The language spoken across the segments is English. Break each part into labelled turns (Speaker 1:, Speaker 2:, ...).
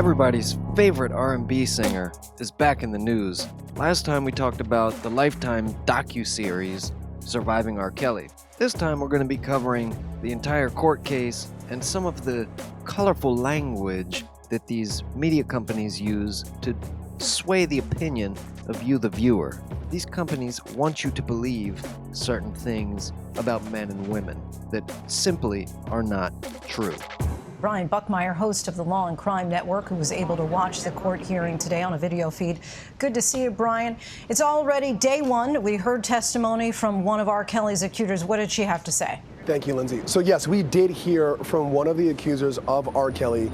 Speaker 1: Everybody's favorite R&B singer is back in the news. Last time we talked about the Lifetime docuseries Surviving R. Kelly. This time we're going to be covering the entire court case and some of the colorful language that these media companies use to sway the opinion of you, the viewer. These companies want you to believe certain things about men and women that simply are not true.
Speaker 2: Brian Buckmeyer, host of the Law and Crime Network, who was able to watch the court hearing today on a video feed. Good to see you, Brian. It's already day one. We heard testimony from one of R. Kelly's accusers. What did she have to say?
Speaker 3: Thank you, Lindsay. So yes, we did hear from one of the accusers of R. Kelly,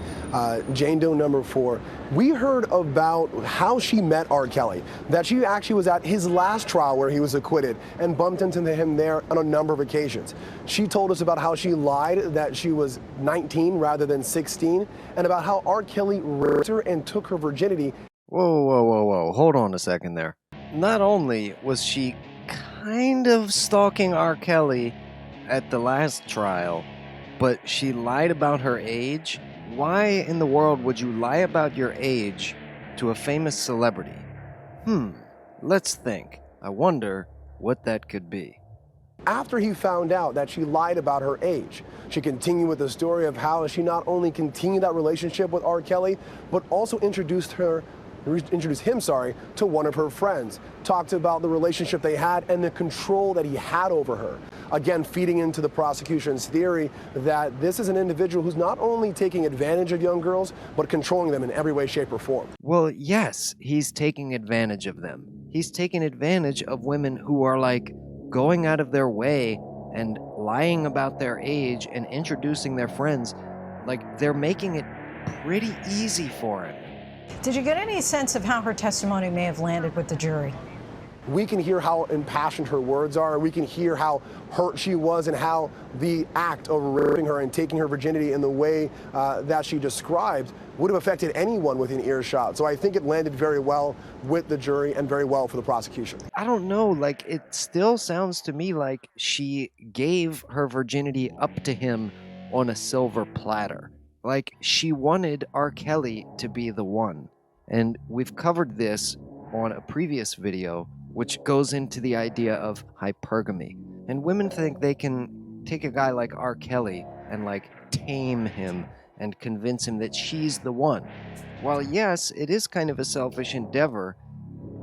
Speaker 3: Jane Doe number 4. We heard about how she met R. Kelly, that she actually was at his last trial where he was acquitted and bumped into him there on a number of occasions. She told us about how she lied that she was 19 rather than 16, and about how R. Kelly raped her and took her virginity.
Speaker 1: Whoa. Hold on a second there. Not only was she kind of stalking R. Kelly at the last trial, but she lied about her age. Why in the world would you lie about your age to a famous celebrity? Let's think. I wonder what that could be.
Speaker 3: After he found out that she lied about her age, she continued with the story of how she not only continued that relationship with R. Kelly, but also introduced him to one of her friends, talked about the relationship they had and the control that he had over her. Again, feeding into the prosecution's theory that this is an individual who's not only taking advantage of young girls, but controlling them in every way, shape, or form.
Speaker 1: Well, yes, he's taking advantage of them. He's taking advantage of women who are like going out of their way and lying about their age and introducing their friends. Like, they're making it pretty easy for him.
Speaker 2: Did you get any sense of how her testimony may have landed with the jury?
Speaker 3: We can hear how impassioned her words are. We can hear how hurt she was and how the act of raping her and taking her virginity in the way that she described would have affected anyone within earshot. So I think it landed very well with the jury and very well for the prosecution.
Speaker 1: I don't know, like, it still sounds to me like she gave her virginity up to him on a silver platter. Like, she wanted R. Kelly to be the one. And we've covered this on a previous video, which goes into the idea of hypergamy. And women think they can take a guy like R. Kelly and, like, tame him and convince him that she's the one. While yes, it is kind of a selfish endeavor,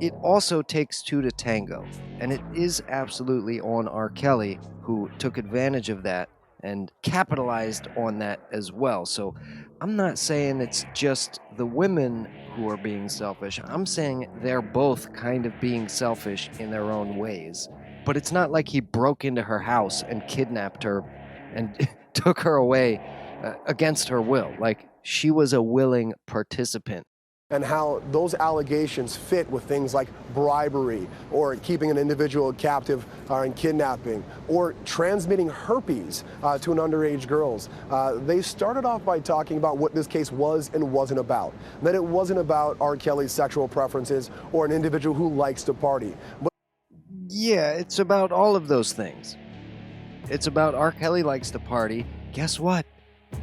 Speaker 1: it also takes two to tango. And it is absolutely on R. Kelly, who took advantage of that and capitalized on that as well. So I'm not saying it's just the women who are being selfish. I'm saying they're both kind of being selfish in their own ways. But it's not like he broke into her house and kidnapped her and took her away against her will. Like, she was a willing participant.
Speaker 3: And how those allegations fit with things like bribery, or keeping an individual captive and kidnapping, or transmitting herpes to an underage girls. They started off by talking about what this case was and wasn't about. That it wasn't about R. Kelly's sexual preferences or an individual who likes to party. But
Speaker 1: yeah, it's about all of those things. It's about R. Kelly likes to party. Guess what?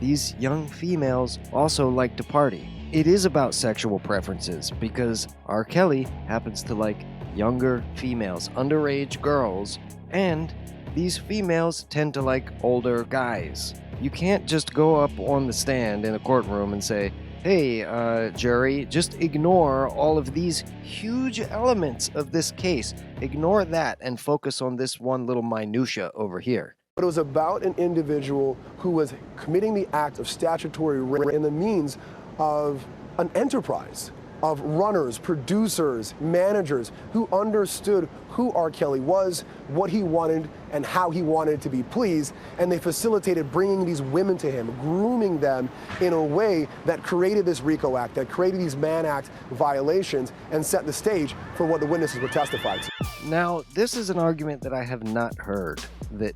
Speaker 1: These young females also like to party. It is about sexual preferences because R. Kelly happens to like younger females, underage girls, and these females tend to like older guys. You can't just go up on the stand in a courtroom and say, hey, jury, just ignore all of these huge elements of this case. Ignore that and focus on this one little minutia over here.
Speaker 3: it was about an individual who was committing the act of statutory rape in the means of an enterprise of runners, producers, managers who understood who R. Kelly was, what he wanted, and how he wanted to be pleased, and they facilitated bringing these women to him, grooming them in a way that created this RICO Act, that created these Mann Act violations, and set the stage for what the witnesses would testify to.
Speaker 1: Now, this is an argument that I have not heard, that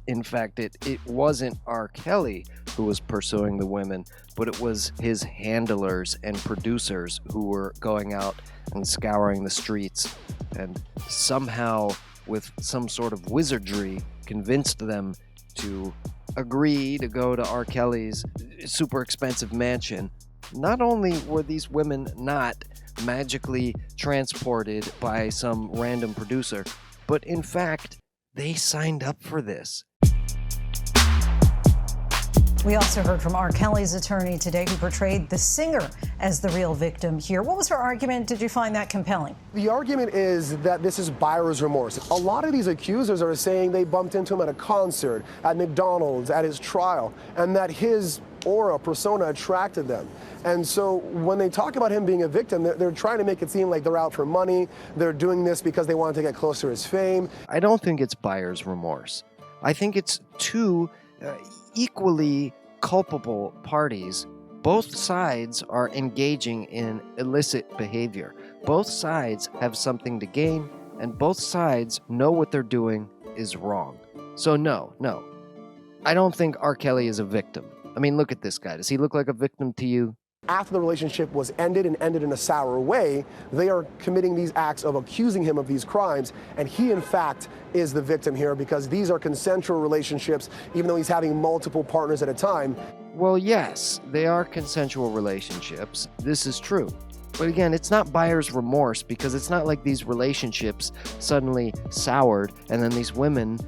Speaker 1: in fact it wasn't R. Kelly who was pursuing the women, but it was his handlers and producers who were going out and scouring the streets and somehow, with some sort of wizardry, convinced them to agree to go to R. Kelly's super expensive mansion not only were these women not magically transported by some random producer, but in fact, they signed up for this.
Speaker 2: We also heard from R. Kelly's attorney today, who portrayed the singer as the real victim here. What was her argument? Did you find that compelling?
Speaker 3: The argument is that this is buyer's remorse. A lot of these accusers are saying they bumped into him at a concert, at McDonald's, at his trial, and that his aura, persona attracted them. And so when they talk about him being a victim, they're trying to make it seem like they're out for money. They're doing this because they want to get closer to his fame.
Speaker 1: I don't think it's buyer's remorse. I think it's two equally culpable parties. Both sides are engaging in illicit behavior. Both sides have something to gain, and both sides know what they're doing is wrong. So no, I don't think R. Kelly is a victim. I mean, look at this guy. Does he look like a victim to you?
Speaker 3: After the relationship was ended and ended in a sour way, they are committing these acts of accusing him of these crimes, and he, in fact, is the victim here because these are consensual relationships, even though he's having multiple partners at a time.
Speaker 1: Well, yes, they are consensual relationships. This is true. But again, it's not buyer's remorse because it's not like these relationships suddenly soured and then these women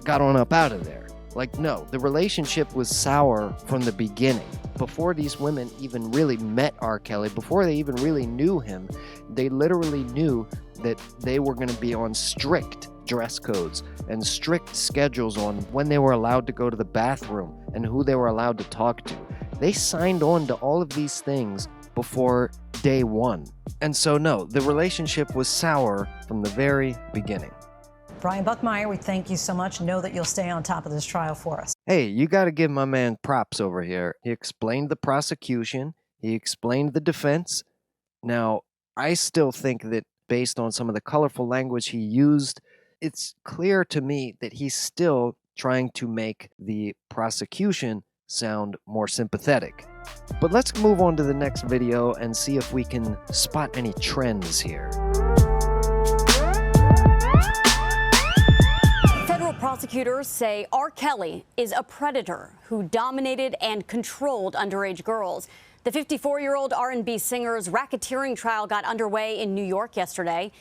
Speaker 1: got on up out of there. Like, no, the relationship was sour from the beginning. Before these women even really met R. Kelly, before they even really knew him, they literally knew that they were going to be on strict dress codes and strict schedules on when they were allowed to go to the bathroom and who they were allowed to talk to. They signed on to all of these things before day one. And so, no, the relationship was sour from the very beginning.
Speaker 2: Brian Buckmeyer, we thank you so much. Know that you'll stay on top of this trial for us.
Speaker 1: Hey, you got to give my man props over here. He explained the prosecution. He explained the defense. Now, I still think that based on some of the colorful language he used, it's clear to me that he's still trying to make the prosecution sound more sympathetic. But let's move on to the next video and see if we can spot any trends here.
Speaker 4: Prosecutors say R. Kelly is a predator who dominated and controlled underage girls. The 54-year-old R&B singer's racketeering trial got underway in New York yesterday.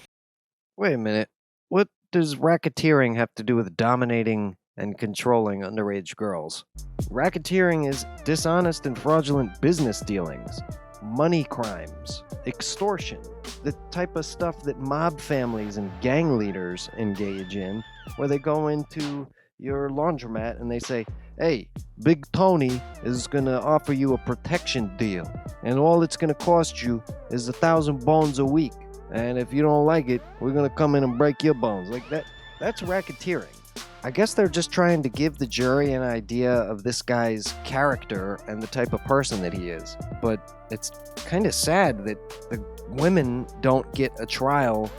Speaker 1: Wait a minute. What does racketeering have to do with dominating and controlling underage girls? Racketeering is dishonest and fraudulent business dealings, money crimes, extortion, the type of stuff that mob families and gang leaders engage in, where they go into your laundromat and they say, hey, Big Tony is going to offer you a protection deal, and all it's going to cost you is 1,000 bones a week. And if you don't like it, we're going to come in and break your bones. Like that's racketeering. I guess they're just trying to give the jury an idea of this guy's character and the type of person that he is. But it's kind of sad that the women don't get a trial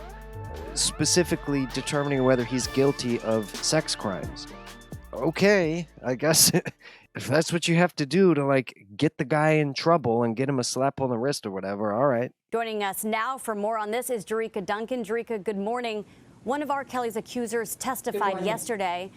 Speaker 1: specifically determining whether he's guilty of sex crimes. Okay, I guess if that's what you have to do to, like, get the guy in trouble and get him a slap on the wrist or whatever, all right.
Speaker 4: Joining us now for more on this is Jerika Duncan. Jerika, good morning. One of R. Kelly's accusers testified yesterday.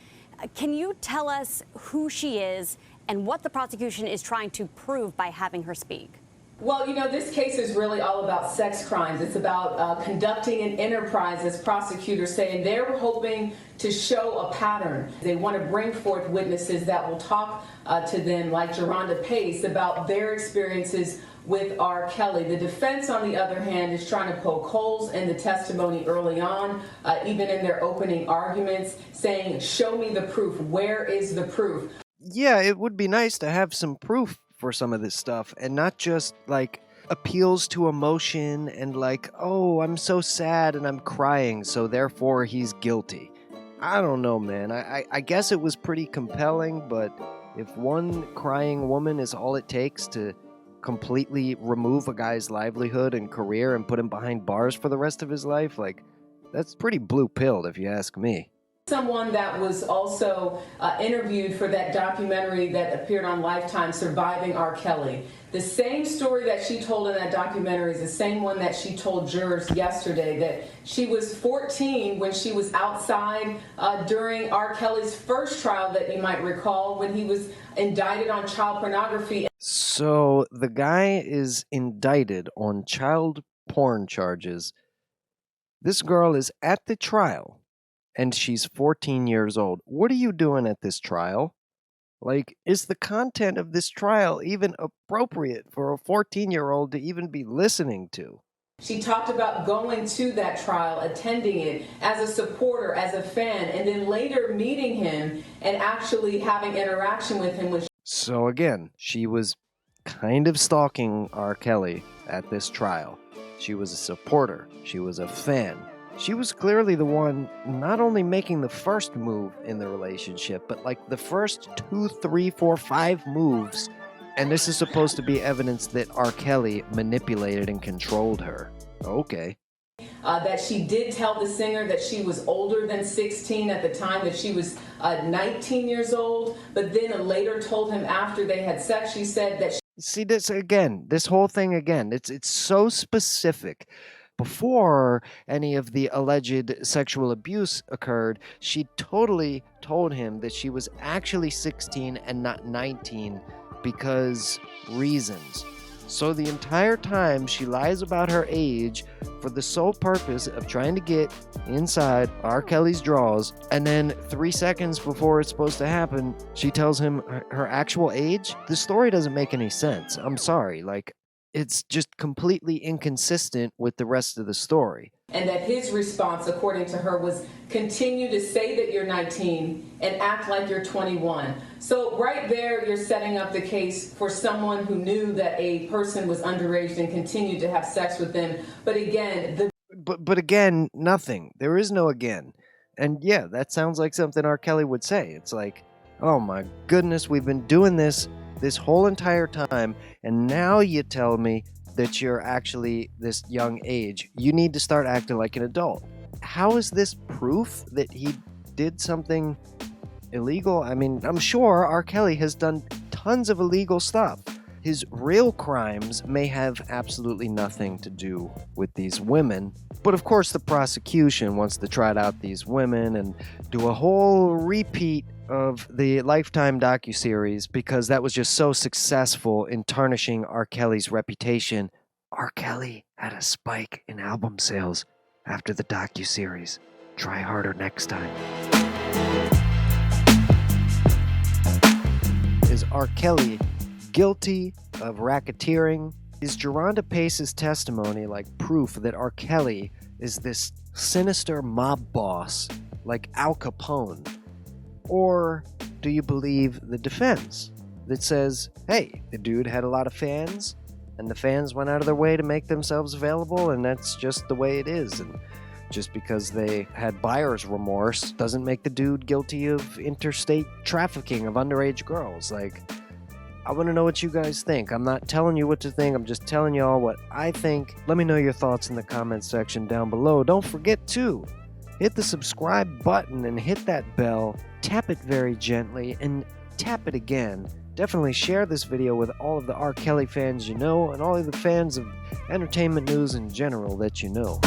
Speaker 4: Can you tell us who she is and what the prosecution is trying to prove by having her speak?
Speaker 5: Well, you know, this case is really all about sex crimes. It's about conducting an enterprise, as prosecutors say, and they're hoping to show a pattern. They want to bring forth witnesses that will talk to them, like Geronda Pace, about their experiences with R. Kelly. The defense, on the other hand, is trying to poke holes in the testimony early on, even in their opening arguments, saying, show me the proof. Where is the proof?
Speaker 1: Yeah, it would be nice to have some proof for some of this stuff and not just like appeals to emotion and like, oh, I'm so sad and I'm crying, so therefore he's guilty. I don't know, man. I guess it was pretty compelling, but if one crying woman is all it takes to completely remove a guy's livelihood and career and put him behind bars for the rest of his life, like, that's pretty blue-pilled if you ask me.
Speaker 5: Someone that was also interviewed for that documentary that appeared on Lifetime, Surviving R. Kelly. The same story that she told in that documentary is the same one that she told jurors yesterday, that she was 14 when she was outside during R. Kelly's first trial that you might recall, when he was indicted on child pornography.
Speaker 1: So the guy is indicted on child porn charges. This girl is at the trial, and she's 14 years old. What are you doing at this trial? Like, is the content of this trial even appropriate for a 14-year-old to even be listening to?
Speaker 5: She talked about going to that trial, attending it as a supporter, as a fan, and then later meeting him and actually having interaction with him.
Speaker 1: So again, she was kind of stalking R. Kelly at this trial. She was a supporter. She was a fan. She was clearly the one not only making the first move in the relationship, but like the first 2, 3, 4, 5 moves. And this is supposed to be evidence that R. Kelly manipulated and controlled her. Okay.
Speaker 5: That she did tell the singer that she was older than 16 at the time, that she was 19 years old, but then later told him after they had sex, she said that
Speaker 1: See this again, this whole thing again, it's so specific. Before any of the alleged sexual abuse occurred, she totally told him that she was actually 16 and not 19 because reasons. So the entire time she lies about her age for the sole purpose of trying to get inside R. Kelly's drawers, and then 3 seconds before it's supposed to happen, she tells him her actual age? The story doesn't make any sense. I'm sorry, like, it's just completely inconsistent with the rest of the story.
Speaker 5: And that his response, according to her, was continue to say that you're 19 and act like you're 21. So right there, you're setting up the case for someone who knew that a person was underage and continued to have sex with them. But again,
Speaker 1: But again, nothing. There is no again. And yeah, that sounds like something R. Kelly would say. It's like, oh my goodness, we've been doing this whole entire time, and now you tell me that you're actually this young age. You need to start acting like an adult. How is this proof that he did something illegal? I mean, I'm sure R. Kelly has done tons of illegal stuff. His real crimes may have absolutely nothing to do with these women. But of course, the prosecution wants to trot out these women and do a whole repeat of the Lifetime docuseries because that was just so successful in tarnishing R. Kelly's reputation. R. Kelly had a spike in album sales after the docuseries. Try harder next time. Is R. Kelly guilty of racketeering? Is Geronda Pace's testimony like proof that R. Kelly is this sinister mob boss like Al Capone? Or do you believe the defense that says, hey, the dude had a lot of fans and the fans went out of their way to make themselves available and that's just the way it is, and just because they had buyer's remorse doesn't make the dude guilty of interstate trafficking of underage girls? Like, I want to know what you guys think. I'm not telling you what to think. I'm just telling y'all what I think. Let me know your thoughts in the comments section down below. Don't forget to hit the subscribe button and hit that bell. Tap it very gently and tap it again. Definitely share this video with all of the R. Kelly fans you know and all of the fans of entertainment news in general that you know.